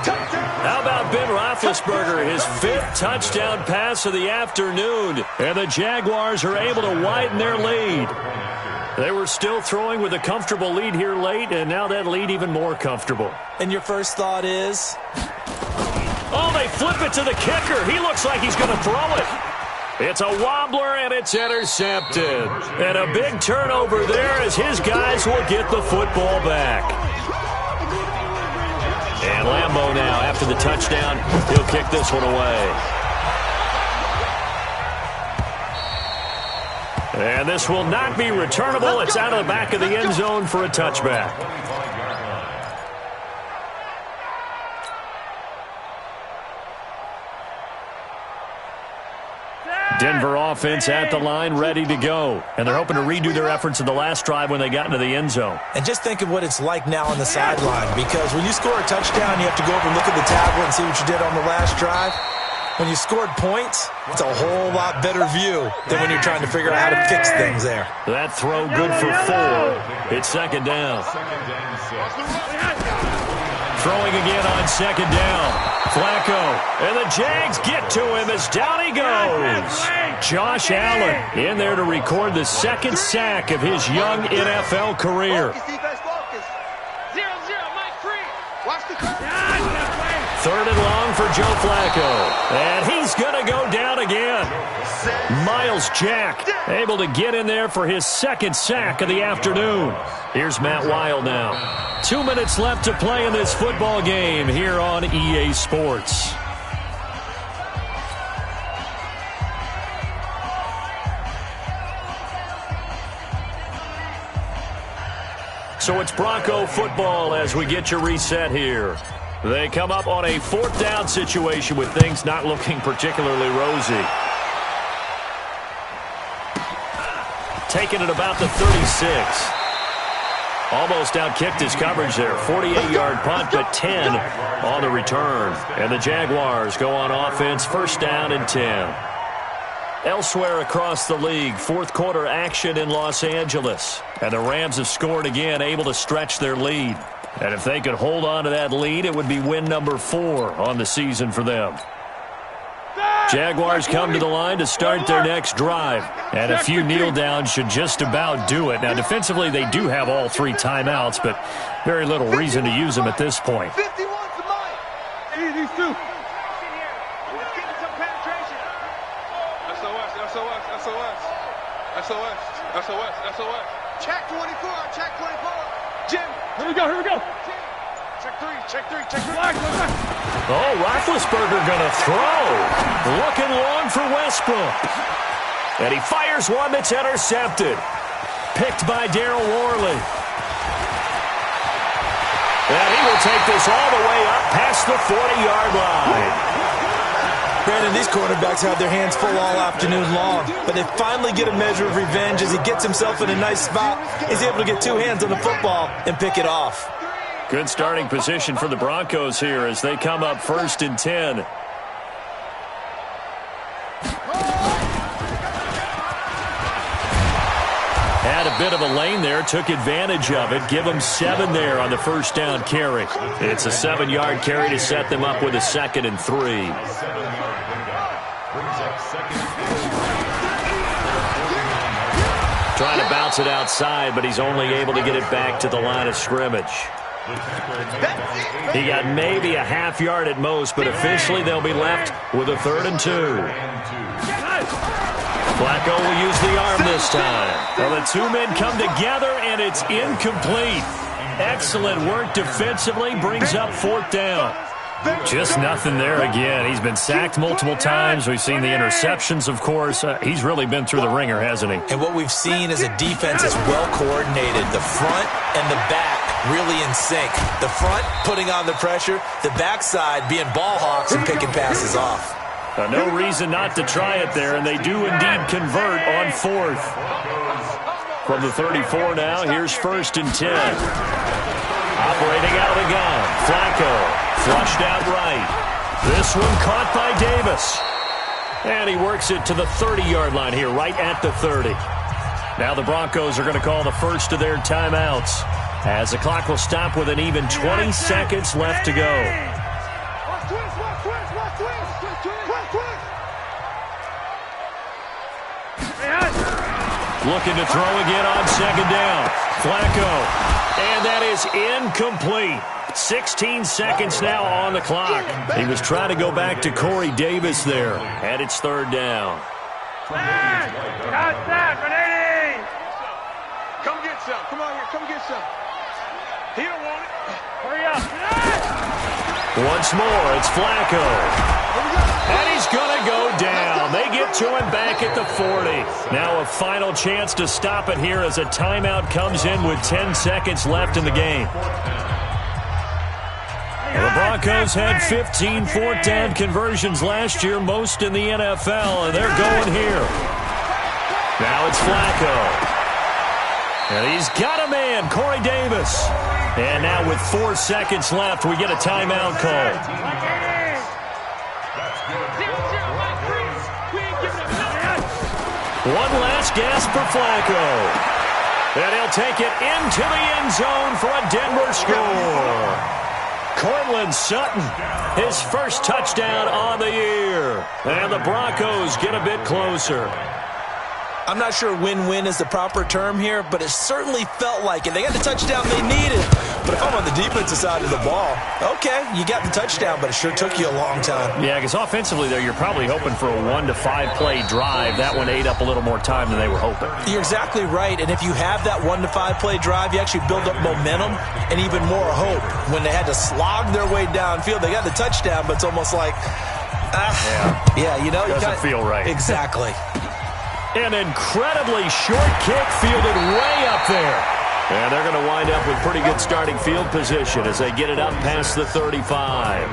How about Ben Roethlisberger, his 5th touchdown pass of the afternoon, and the Jaguars are able to widen their lead. They were still throwing with a comfortable lead here late, and now that lead even more comfortable. And your first thought is? Oh, they flip it to the kicker. He looks like he's going to throw it. It's a wobbler, and it's intercepted. And a big turnover there as his guys will get the football back. And Lambeau now, after the touchdown, he'll kick this one away. And this will not be returnable. It's out of the back of the end zone for a touchback. Denver offense at the line, ready to go. And they're hoping to redo their efforts in the last drive when they got into the end zone. And just think of what it's like now on the sideline, because when you score a touchdown, you have to go over and look at the tablet and see what you did on the last drive. When you scored points, it's a whole lot better view than when you're trying to figure out how to fix things there. That throw good for 4. It's 2nd down. Throwing again on 2nd down. Flacco, and the Jags get to him as down he goes. Josh Allen in there to record the 2nd sack of his young NFL career. 0-0, Mike 3. Watch the 3rd and long for Joe Flacco. And he's going to go down again. Miles Jack able to get in there for his 2nd sack of the afternoon. Here's Matt Wild now. 2 minutes left to play in this football game here on EA Sports. So it's Bronco football as we get you reset here. They come up on a 4th down situation with things not looking particularly rosy. Taking it about the 36. Almost outkicked his coverage there. 48-yard punt, but 10 on the return. And the Jaguars go on offense, 1st down and 10. Elsewhere across the league, 4th quarter action in Los Angeles. And the Rams have scored again, able to stretch their lead. And if they could hold on to that lead, it would be win number 4 on the season for them. Jaguars come to the line to start their next drive. And a few kneel downs should just about do it. Now, defensively, they do have all 3 timeouts, but very little reason to use them at this point. 51 to Mike. These 2. Getting some penetration. SOS. Check 24. Jim. Here we go. Check 3. Oh, Roethlisberger gonna throw. Looking long for Westbrook. And he fires one that's intercepted. Picked by Darryl Worley. And he will take this all the way up past the 40-yard line. Brandon, these quarterbacks have their hands full all afternoon long, but they finally get a measure of revenge as he gets himself in a nice spot. He's able to get 2 hands on the football and pick it off. Good starting position for the Broncos here as they come up 1st and 10. Had a bit of a lane there, took advantage of it. Give them 7 there on the 1st down carry. It's a 7-yard carry to set them up with a 2nd and 3. Trying to bounce it outside, but he's only able to get it back to the line of scrimmage. He got maybe a half yard at most, but officially they'll be left with a 3rd and 2. Flacco will use the arm this time. Well, the 2 men come together, and it's incomplete. Excellent work defensively, brings up 4th down. Just nothing there again. He's been sacked multiple times. We've seen the interceptions, of course. He's really been through the ringer, hasn't he? And what we've seen is a defense that's well coordinated. The front and the back really in sync. The front putting on the pressure, the backside being ball hawks and picking passes off. No reason not to try it there, and they do indeed convert on fourth. From the 34 now, here's 1st and 10. Operating out of the gun, Flacco. Flushed out right. This one caught by Davis. And he works it to the 30-yard line here, right at the 30. Now the Broncos are going to call the first of their timeouts, as the clock will stop with an even 20 seconds left to go. Looking to throw again on 2nd down. Flacco. And that is incomplete. 16 seconds now on the clock. He was trying to go back to Corey Davis there. And it's 3rd down. Come get some. Come on here. Come get some. He don't want it. Hurry up. Once more, it's Flacco. And he's going to go down. They get to him back at the 40. Now a final chance to stop it here as a timeout comes in with 10 seconds left in the game. The Broncos had 15 fourth down conversions last year, most in the NFL, and they're going here. Now it's Flacco. And he's got a man, Corey Davis. And now with 4 seconds left, we get a timeout call. One last gasp for Flacco. And he'll take it into the end zone for a Denver score. Cortland Sutton, his first touchdown on the year. And the Broncos get a bit closer. I'm not sure win-win is the proper term here, but it certainly felt like it. They got the touchdown they needed. But if I'm on the defensive side of the ball, okay, you got the touchdown, but it sure took you a long time. Yeah, because offensively, though, you're probably hoping for a 1 to 5 play drive. That one ate up a little more time than they were hoping. You're exactly right. And if you have that 1 to 5 play drive, you actually build up momentum and even more hope. When they had to slog their way downfield, they got the touchdown, but it's almost like, you know. Doesn't feel right. Exactly. An incredibly short kick fielded way up there. And they're going to wind up with pretty good starting field position as they get it up past the 35.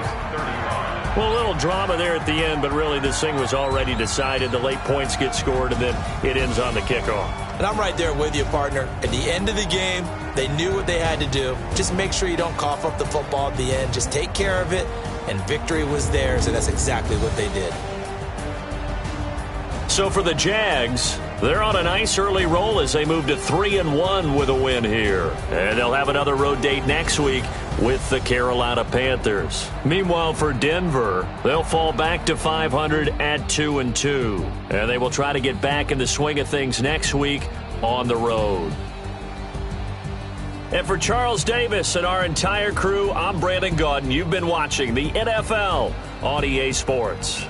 Well, a little drama there at the end, but really this thing was already decided. The late points get scored, and then it ends on the kickoff. And I'm right there with you, partner. At the end of the game, they knew what they had to do. Just make sure you don't cough up the football at the end. Just take care of it, and victory was theirs, and that's exactly what they did. So for the Jags, they're on a nice early roll as they move to 3-1 with a win here. And they'll have another road date next week with the Carolina Panthers. Meanwhile, for Denver, they'll fall back to 500 at 2-2. And they will try to get back in the swing of things next week on the road. And for Charles Davis and our entire crew, I'm Brandon Gaudin. You've been watching the NFL on EA Sports.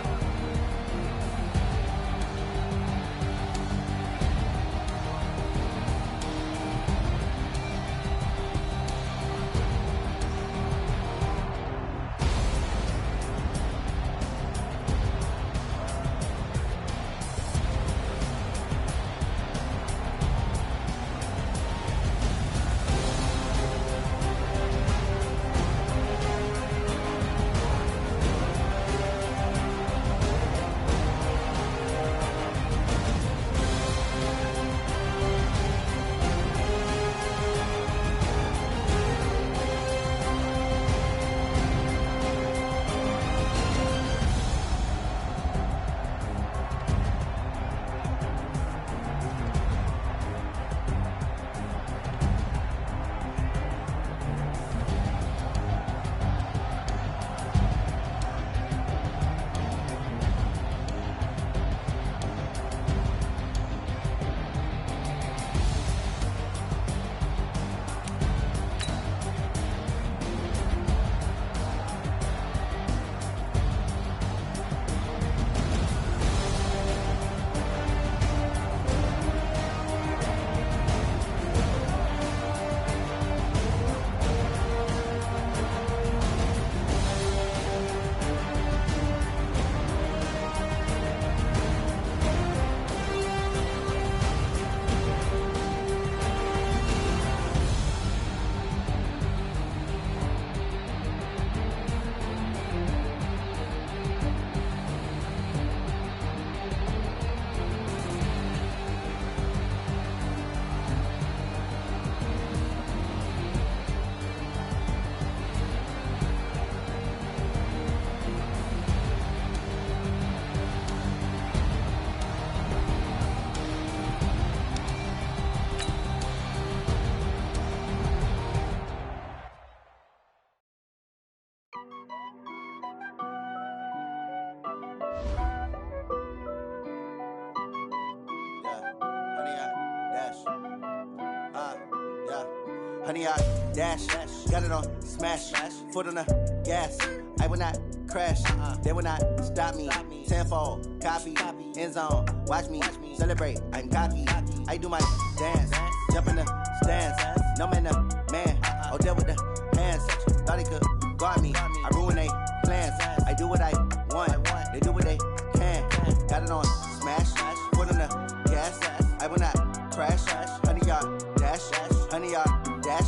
Honey, I dash, got it on smash, foot on the gas. I will not crash, they will not stop me. Tenfold, copy, end zone, watch me celebrate. I'm cocky, I do my dance, jump in the stands. No man, the man, oh, deal with the hands. Thought he could guard me, I ruin they plans. I do what I want, they do what they can. Got it on smash, foot on the gas. I will not crash, honey, y'all dash, honey, y'all dash,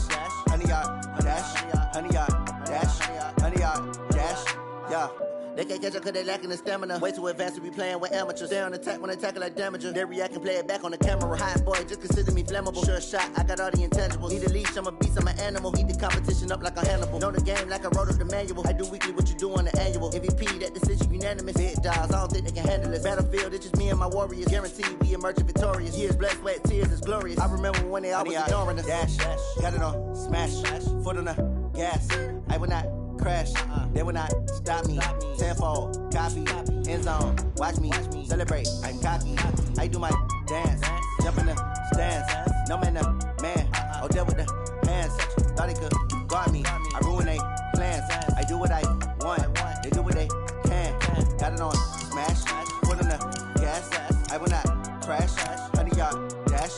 honey, y'all dash, honey, y'all dash, honey, y'all dash, yeah. They can't catch up cause they lacking the stamina. Way too advanced to be playing with amateurs. They on attack when they tackle like damager. They react and play it back on the camera. Hot boy, just consider me flammable. Sure shot, I got all the intangibles. Need a leash, I'm a beast, I'm an animal. Heat the competition up like a Hannibal. Know the game like I wrote up the manual. I do weekly what you do on the annual. MVP, that decision unanimous. Big dogs, I don't think they can handle it. Battlefield, it's just me and my warriors. Guaranteed we emerging victorious. Years, blood, sweat, tears, it's glorious. I remember when they always ignoring us. Dash, got it on smash, foot on the gas. I will not crash, they will not stop me. Tenfold, copy, end zone, watch me celebrate. I'm cocky, I do my dance, jump in the stands. No man, the man, oh, deal with the hands. Thought he could guard me, I ruin they plans. I do what I want, they do what they can. Got it on smash, foot on the gas. I will not crash, honey, y'all dash,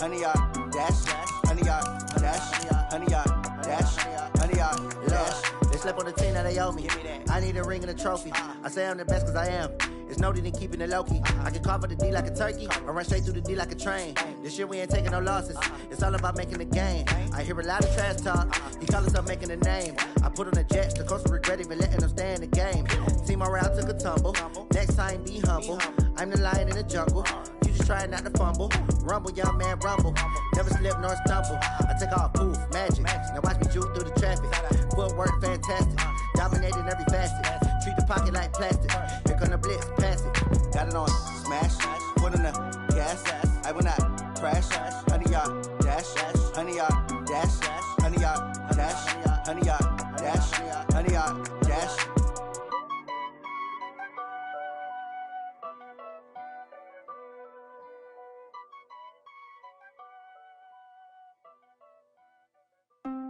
honey, y'all dash, honey, y'all dash, honey, y'all dash, honey, y'all dash. They slept on the team, now they owe me. I need a ring and a trophy. I say I'm the best cause I am. It's no need in keeping it low key. I can carve up the D like a turkey, or run straight through the D like a train. This year we ain't taking no losses. It's all about making the game. I hear a lot of trash talk. He call us up making a name. I put on the Jets, the coach will regret even letting them stay in the game. Team around took a tumble. Next time be humble. I'm the lion in the jungle. You just try not to fumble. Rumble, young man, rumble. Never slip nor stumble. I take off, poof, magic. Now watch me juke through the traffic. Footwork fantastic. Dominating every facet. Treat the pocket like plastic. Here come the blitz, pass it. Got it on smash, foot on the gas. I will not crash. Honey, y'all dash, honey, y'all dash, honey, y'all dash, honey, y'all dash, honey, y'all dash.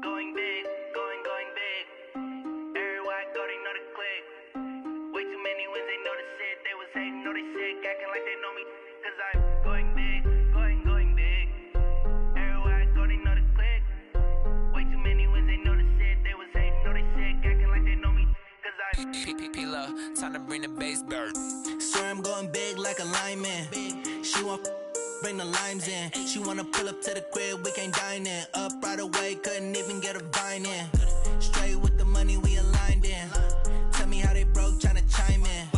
Going big, going big. Everywhere I go, they know the click. Way too many wins, they know the shit. They was hating, know they sick, acting like they know me. Cause I'm going big, going big. Everywhere I go, they know the click. Way too many wins, they know the shit. They was hating, know they sick, acting like they know me. Cause I'm P-P-P-Love, time to bring the bass bird. Swear I'm going big like a lineman. She want bring the limes in. She wanna pull up to the crib, we can't dine in. Up right away, couldn't even get a vine in. Straight with the money we aligned in. Tell me how they broke, tryna chime in.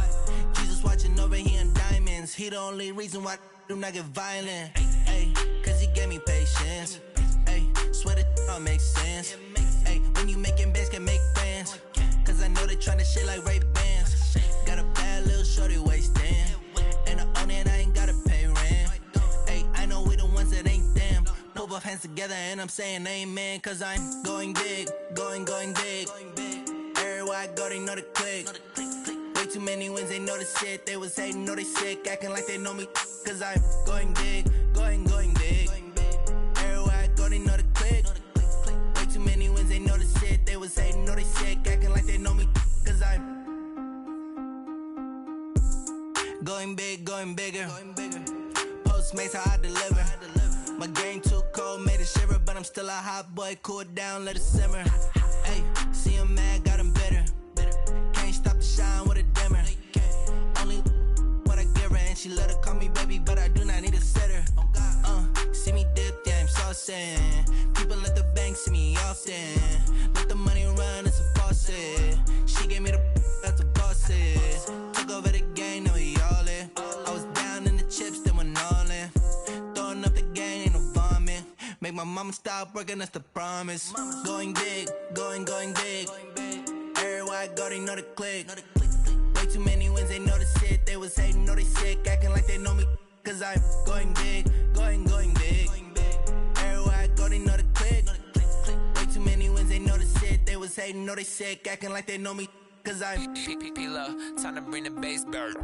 Jesus watching over here in diamonds. He the only reason why I do not get violent. Ay, cause he gave me patience. Ay, swear that all makes sense. Ay, when you making bands, can make friends. Cause I know they tryna shit like Ray-Bans. Got a bad little shorty wasting. And I own it, I ain't gotta pay rent. Ay, I know we the ones that ain't them. Put both hands together and I'm saying amen. Cause I'm going big, going big. Everywhere I go, they know the click. Way too many wins, they know the shit. They was hating, know they sick, acting like they know me. Cause I'm going big, going big. Everywhere I go, they know the click. Way too many wins, they know the shit. They was hating, know they sick, acting like they know me. Cause I'm going big, going bigger. Postmates, how I deliver. My game too cold, made it shiver. But I'm still a hot boy, cool down, let it simmer. Hey, see him mad, got him bitter. Can't stop the shine with a dimmer. Only what I give her, and she let her call me baby, but I do not need a sitter. See me dip, yeah, I'm saucing. People at the bank see me often. Let the money run, it's a faucet. She gave me the that's a boss is. Took over the game, now we all in. I was down in the chips, then went all in. Throwing up the game, ain't no vomit. Make my mama stop working, that's the promise. Going big, going big. Everywhere I go, they know the click. Way too many wins, they know the shit. They was hating, know they sick, acting like they know me. Cause I'm going big, going big. Everywhere I go, they know the click. Way too many wins, they know the shit. They was was hating, know they sick, acting like they know me. Cause I P-P-P-Lo, time to bring the bass bird.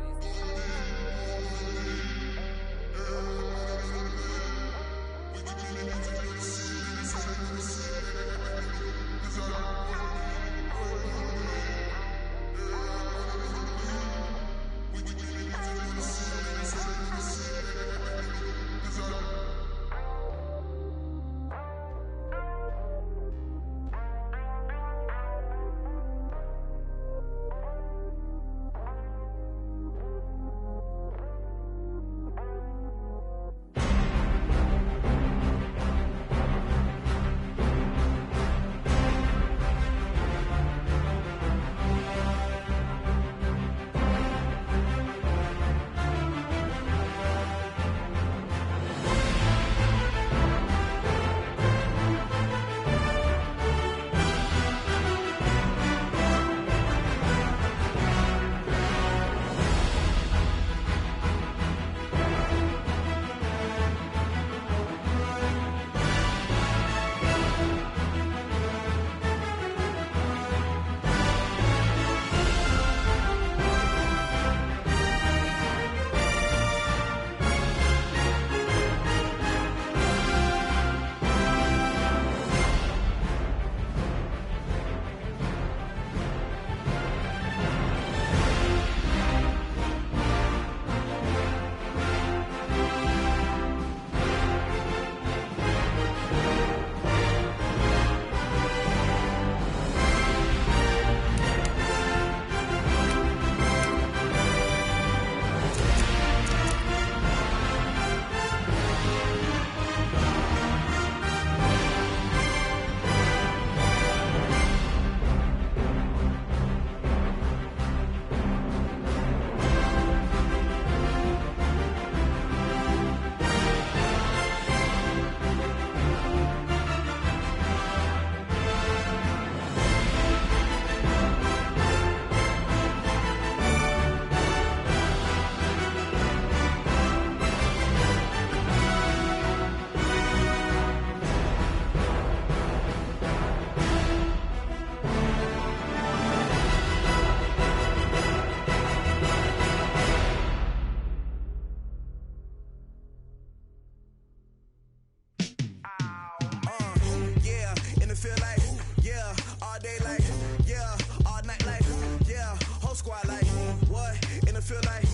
Feel like